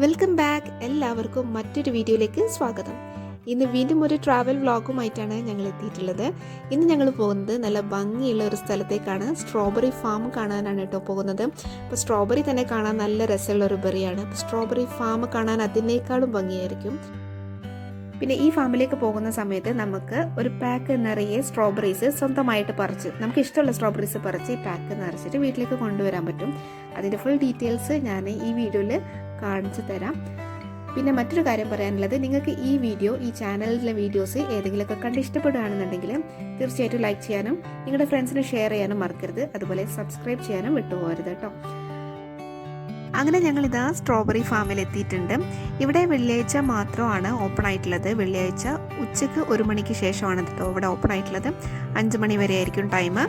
Welcome back. എല്ലാവർക്കും മറ്റൊരു വീഡിയോയിലേക്ക് സ്വാഗതം. ഇന്ന് വീണ്ടും ഒരു ട്രാവൽ വ്ളോഗുമായിട്ടാണ് ഞങ്ങൾ എത്തിയിട്ടുള്ളത്. ഇന്ന് ഞങ്ങൾ പോകുന്നത് നല്ല ഭംഗിയുള്ള ഒരു സ്ഥലത്തേക്കാണ്. സ്ട്രോബെറി ഫാം കാണാനാണ് കേട്ടോ പോകുന്നത്. അപ്പോൾ സ്ട്രോബെറി തന്നെ കാണാൻ നല്ല രസമുള്ള ഒരു ബെറിയാണ്. അപ്പോൾ സ്ട്രോബെറി ഫാം കാണാൻ അതിനേക്കാളും ഭംഗിയായിരിക്കും. പിന്നെ ഈ ഫാമിലേക്ക് പോകുന്ന സമയത്ത് നമുക്ക് ഒരു പാക്ക് നിറയെ സ്ട്രോബെറീസ് സ്വന്തമായിട്ട് പറിച്ച് നമുക്ക് ഇഷ്ടമുള്ള സ്ട്രോബെറീസ് പറിച്ച് ഈ പാക്ക് നിറച്ചിട്ട് വീട്ടിലേക്ക് കൊണ്ടുവരാൻ പറ്റും. അതിൻ്റെ ഫുൾ ഡീറ്റെയിൽസ് ഞാൻ ഈ വീഡിയോയിൽ കാണിച്ചു തരാം. പിന്നെ മറ്റൊരു കാര്യം പറയാനുള്ളത്, നിങ്ങൾക്ക് ഈ ചാനലിലെ വീഡിയോസ് ഏതെങ്കിലുമൊക്കെ കണ്ട് ഇഷ്ടപ്പെടുകയാണെന്നുണ്ടെങ്കിൽ തീർച്ചയായിട്ടും ലൈക്ക് ചെയ്യാനും നിങ്ങളുടെ ഫ്രണ്ട്സിന് ഷെയർ ചെയ്യാനും മറക്കരുത്. അതുപോലെ സബ്സ്ക്രൈബ് ചെയ്യാനും വിട്ടുപോകരുത് കേട്ടോ. അങ്ങനെ ഞങ്ങളിതാ സ്ട്രോബെറി ഫാമിൽ എത്തിയിട്ടുണ്ട്. ഇവിടെ വെള്ളിയാഴ്ച മാത്രമാണ് ഓപ്പൺ ആയിട്ടുള്ളത്. വെള്ളിയാഴ്ച ഉച്ചയ്ക്ക് 1 മണിക്ക് ശേഷമാണ് കേട്ടോ ഇവിടെ ഓപ്പൺ ആയിട്ടുള്ളത്. 5 മണി വരെ ആയിരിക്കും ടൈം.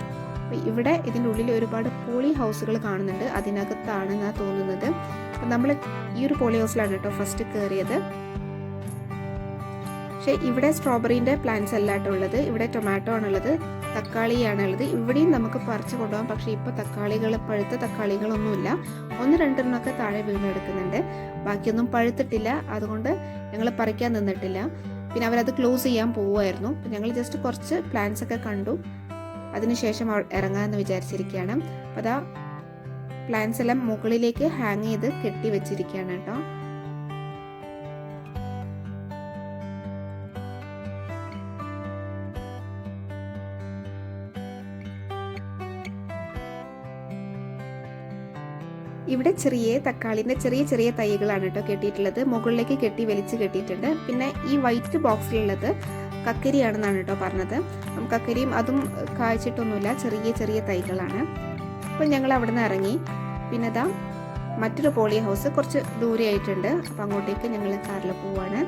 ഇവിടെ ഇതിൻ്റെ ഉള്ളിൽ ഒരുപാട് പോളി ഹൗസുകൾ കാണുന്നുണ്ട്. അതിനകത്താണെന്നാണ് തോന്നുന്നത്. അപ്പം നമ്മൾ ഈ ഒരു പോളി ഹൗസിലാണ് കേട്ടോ ഫസ്റ്റ് കയറിയത്. പക്ഷേ ഇവിടെ സ്ട്രോബെറീൻ്റെ പ്ലാന്റ്സ് അല്ലാട്ടോ ഉള്ളത്. ഇവിടെ ടൊമാറ്റോ ആണുള്ളത്, തക്കാളിയാണുള്ളത്. ഇവിടെയും നമുക്ക് പറിച്ച് കൊണ്ടുപോകാം. പക്ഷേ ഇപ്പോൾ പഴുത്ത തക്കാളികളൊന്നുമില്ല. 1-2 താഴെ വീണെടുക്കുന്നുണ്ട്. ബാക്കിയൊന്നും പഴുത്തിട്ടില്ല. അതുകൊണ്ട് ഞങ്ങൾ പറിക്കാൻ നിന്നിട്ടില്ല. പിന്നെ അവരത് ക്ലോസ് ചെയ്യാൻ പോവുമായിരുന്നു. ഞങ്ങൾ ജസ്റ്റ് കുറച്ച് പ്ലാന്റ്സ് ഒക്കെ കണ്ടു. അതിനുശേഷം ഇറങ്ങാമെന്ന് വിചാരിച്ചിരിക്കുകയാണ്. അപ്പോൾ അതാ പ്ലാന്റ്സ് എല്ലാം മുകളിലേക്ക് ഹാങ് ചെയ്ത് കെട്ടി വെച്ചിരിക്കുകയാണ് കേട്ടോ. ഇവിടെ തക്കാളിൻ്റെ ചെറിയ തൈകളാണ് കേട്ടോ കെട്ടിയിട്ടുള്ളത്. മുകളിലേക്ക് വലിച്ച് കെട്ടിയിട്ടുണ്ട്. പിന്നെ ഈ വൈറ്റ് ബോക്സിലുള്ളത് കക്കരിയാണെന്നാണ് കേട്ടോ പറഞ്ഞത്. കക്കരിയും അതും കായ്ച്ചിട്ടൊന്നുമില്ല, ചെറിയ തൈകളാണ്. അപ്പോൾ ഞങ്ങൾ അവിടെ നിന്ന് ഇറങ്ങി. പിന്നെ ഇതാ മറ്റൊരു പോളി ഹൗസ് കുറച്ച് ദൂരെ ആയിട്ടുണ്ട്. അപ്പം അങ്ങോട്ടേക്ക് ഞങ്ങൾ കാറിൽ പോവാണ്.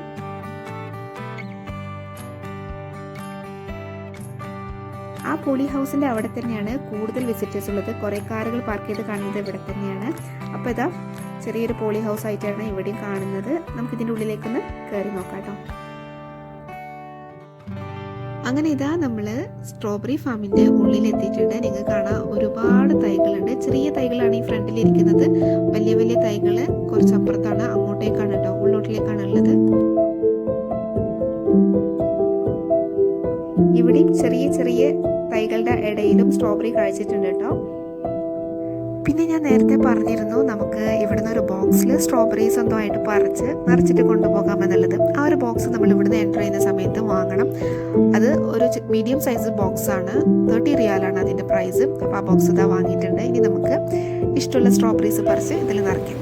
ആ പോളി ഹൗസിൻ്റെ അവിടെ തന്നെയാണ് കൂടുതൽ വിസിറ്റേഴ്സ് ഉള്ളത്. കുറേ കാറുകൾ പാർക്ക് ചെയ്ത് കാണുന്നത് ഇവിടെ തന്നെയാണ്. അപ്പോൾ ഇതാ ചെറിയൊരു പോളി ഹൗസ് ആയിട്ടാണ് ഇവിടെയും കാണുന്നത്. നമുക്കിതിൻ്റെ ഉള്ളിലേക്കൊന്ന് കയറി നോക്കാം കേട്ടോ. അങ്ങനെ ഇതാ നമ്മൾ സ്ട്രോബെറി ഫാമിൻ്റെ ഉള്ളിലെത്തിയിട്ടുണ്ട്. നിങ്ങൾക്ക് കാണാം ഒരുപാട് തൈകളുണ്ട്. ചെറിയ തൈകളാണ് ഈ ഫ്രണ്ടിലിരിക്കുന്നത്. വലിയ തൈകൾ കുറച്ച് അപ്പുറത്താണ്, അങ്ങോട്ടേക്കാണ് കേട്ടോ, ഉള്ളോട്ടിലേക്കാണ് ഉള്ളത്. ഇവിടെയും ചെറിയ തൈകളുടെ ഇടയിലും സ്ട്രോബെറി കഴിച്ചിട്ടുണ്ട് കേട്ടോ. പിന്നെ ഞാൻ നേരത്തെ പറഞ്ഞിരുന്നു നമുക്ക് ഇവിടുന്ന് ഒരു ബോക്സിൽ സ്ട്രോബെറി സ്വന്തമായിട്ട് നിറച്ചിട്ട് കൊണ്ടുപോകാമെന്നുള്ളത്. ആ ഒരു ബോക്സ് നമ്മൾ ഇവിടുന്ന് എൻ്റർ ചെയ്യുന്ന സമയത്ത് വാങ്ങണം. അത് ഒരു മീഡിയം സൈസ് ബോക്സ് ആണ്. 30 റിയാലാണ് അതിൻ്റെ പ്രൈസ്. അപ്പോൾ ആ ബോക്സ് ഇതാ വാങ്ങിയിട്ടുണ്ട്. ഇനി നമുക്ക് ഇഷ്ടമുള്ള സ്ട്രോബെറീസ് പറിച്ച് ഇതിൽ നിറയ്ക്കാം.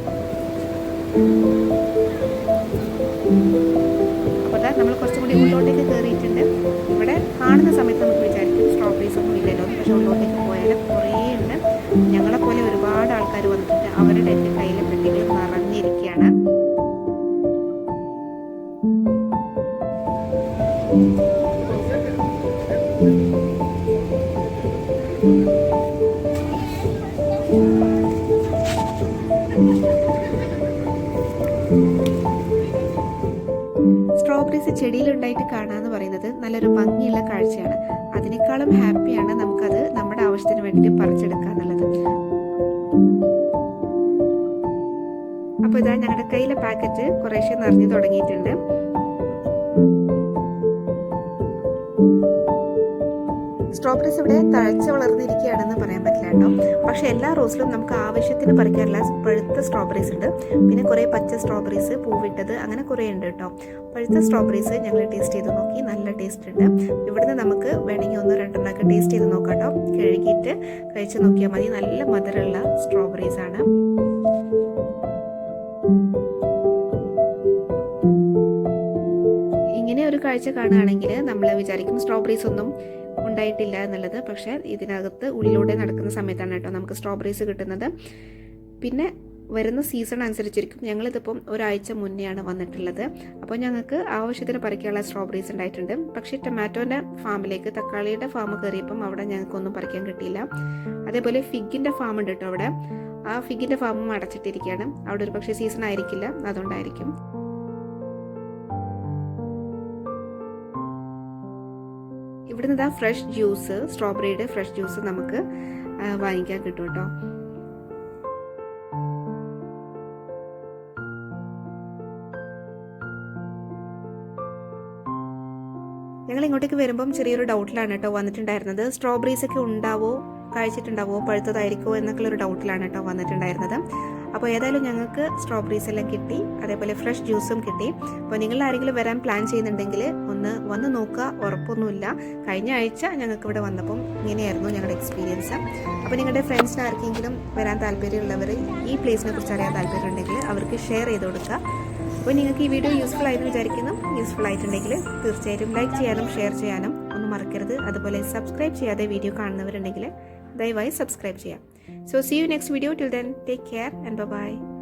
അപ്പോൾ നമ്മൾ കുറച്ചും കൂടി ഉള്ളോട്ടേക്ക് കയറിയിട്ടുണ്ട്. ഇവിടെ കാണുന്ന സമയത്ത് നമുക്ക് വിചാരിക്കും സ്ട്രോബെറീസ് ഒന്നും ഇല്ലല്ലോ. പക്ഷെ ഉള്ളോട്ടേക്ക് പോയാൽ കുറേ ഉണ്ട്. ഞങ്ങളെപ്പോലെ ഒരുപാട് ആൾക്കാർ വന്നിട്ടുണ്ട്. അവരുടെ കയ്യിലെ പെട്ടികൾ നിറഞ്ഞിരിക്കുകയാണ്. സ്ട്രോബെറീസ് ചെടിയിലുണ്ടായിട്ട് കാണാന്ന് പറയുന്നത് നല്ലൊരു ഭംഗിയുള്ള കാഴ്ചയാണ്. അതിനേക്കാളും ഹാപ്പിയാണ് നമുക്കത് നമ്മുടെ ആവശ്യത്തിന് വേണ്ടിയിട്ട് പറിച്ചെടുക്കുക എന്നുള്ളത്. അപ്പോൾ ഇതാ ഞങ്ങളുടെ കയ്യിലെ പാക്കറ്റ് കുറേശ്ശെ നിറഞ്ഞു തുടങ്ങിയിട്ടുണ്ട്. സ്ട്രോബെറീസ് ഇവിടെ തഴച്ച് വളർന്നിരിക്കുകയാണെന്ന് പറയാൻ പറ്റില്ല കേട്ടോ. പക്ഷേ എല്ലാ റോസിലും നമുക്ക് ആവശ്യത്തിന് പറിക്കാനുള്ള പഴുത്ത സ്ട്രോബെറീസ് ഉണ്ട്. പിന്നെ കുറേ പച്ച സ്ട്രോബെറീസ്, പൂവിട്ടത്, അങ്ങനെ കുറേ ഉണ്ട് കേട്ടോ. പഴുത്ത സ്ട്രോബെറീസ് ഞങ്ങൾ ടേസ്റ്റ് ചെയ്ത് നോക്കി. നല്ല ടേസ്റ്റ് ഉണ്ട്. ഇവിടുന്ന് നമുക്ക് വേണമെങ്കിൽ 1-2 ടേസ്റ്റ് ചെയ്ത് നോക്കാം കേട്ടോ. കഴുകിയിട്ട് കഴിച്ച് നോക്കിയാൽ മതി. നല്ല മധുരമുള്ള സ്ട്രോബെറീസ് ആണ്. ഇങ്ങനെ ഒരു കാഴ്ച കാണുകയാണെങ്കിൽ നമ്മൾ വിചാരിക്കും സ്ട്രോബെറീസ് ഒന്നും ഉണ്ടായിട്ടില്ല എന്നുള്ളത്. പക്ഷേ ഇതിനകത്ത് ഉള്ളിലൂടെ നടക്കുന്ന സമയത്താണ് കേട്ടോ നമുക്ക് സ്ട്രോബെറീസ് കിട്ടുന്നത്. പിന്നെ വരുന്ന സീസൺ അനുസരിച്ചിരിക്കും. ഞങ്ങളിതിപ്പം ഒരാഴ്ച മുന്നെയാണ് വന്നിട്ടുള്ളത്. അപ്പോൾ ഞങ്ങൾക്ക് ആവശ്യത്തിന് പറിക്കാനുള്ള സ്ട്രോബെറീസ് ഉണ്ടായിട്ടുണ്ട്. പക്ഷേ ടൊമാറ്റോൻ്റെ ഫാമിലേക്ക്, തക്കാളിയുടെ ഫാം കയറിയപ്പം അവിടെ ഞങ്ങൾക്കൊന്നും പറിക്കാൻ കിട്ടിയില്ല. അതേപോലെ ഫിഗിൻ്റെ ഫാം ഉണ്ട് കേട്ടോ അവിടെ. ആ ഫിഗിൻ്റെ ഫാമും അടച്ചിട്ടിരിക്കുകയാണ്. അവിടെ ഒരു പക്ഷേ സീസൺ ആയിരിക്കില്ല, അതുകൊണ്ടായിരിക്കും. ഇവിടുന്ന് ഇതാ ഫ്രഷ് ജ്യൂസ്, സ്ട്രോബെറിയുടെ ഫ്രഷ് ജ്യൂസ് നമുക്ക് വാങ്ങിക്കാൻ കിട്ടും കേട്ടോ. ഇങ്ങോട്ടേക്ക് വരുമ്പം ചെറിയൊരു ഡൗട്ടിലാണ് കേട്ടോ വന്നിട്ടുണ്ടായിരുന്നത്. സ്ട്രോബെറീസ് ഒക്കെ ഉണ്ടാവോ, കഴിച്ചിട്ടുണ്ടാവോ, പഴുത്തതായിരിക്കുമോ എന്നൊക്കെയുള്ളൊരു ഡൗട്ടിലാണ് കേട്ടോ വന്നിട്ടുണ്ടായിരുന്നത്. അപ്പോൾ ഏതായാലും ഞങ്ങൾക്ക് സ്ട്രോബെറീസ് എല്ലാം കിട്ടി, അതേപോലെ ഫ്രഷ് ജ്യൂസും കിട്ടി. അപ്പോൾ നിങ്ങൾ ആരെങ്കിലും വരാൻ പ്ലാൻ ചെയ്യുന്നുണ്ടെങ്കിൽ ഒന്ന് വന്ന് നോക്കുക, ഉറപ്പൊന്നുമില്ല. കഴിഞ്ഞ ആഴ്ച ഞങ്ങൾക്ക് ഇവിടെ വന്നപ്പം ഇങ്ങനെയായിരുന്നു ഞങ്ങളുടെ എക്സ്പീരിയൻസ്. അപ്പോൾ നിങ്ങളുടെ ഫ്രണ്ട്സിന് ആർക്കെങ്കിലും വരാൻ താല്പര്യമുള്ളവർ ഈ പ്ലേസിനെ കുറിച്ച് അറിയാൻ താല്പര്യമുണ്ടെങ്കിൽ അവർക്ക് ഷെയർ ചെയ്ത് കൊടുക്കുക. അപ്പോൾ നിങ്ങൾക്ക് ഈ വീഡിയോ യൂസ്ഫുൾ ആയിട്ട് വിചാരിക്കുന്നു. യൂസ്ഫുൾ ആയിട്ടുണ്ടെങ്കിൽ തീർച്ചയായിട്ടും ലൈക്ക് ചെയ്യാനും ഷെയർ ചെയ്യാനും ഒന്നും മറക്കരുത്. അതുപോലെ സബ്സ്ക്രൈബ് ചെയ്യാതെ വീഡിയോ കാണുന്നവരുണ്ടെങ്കിൽ ദയവായി സബ്സ്ക്രൈബ് ചെയ്യാം. So see you next video. Till then, take care and bye bye.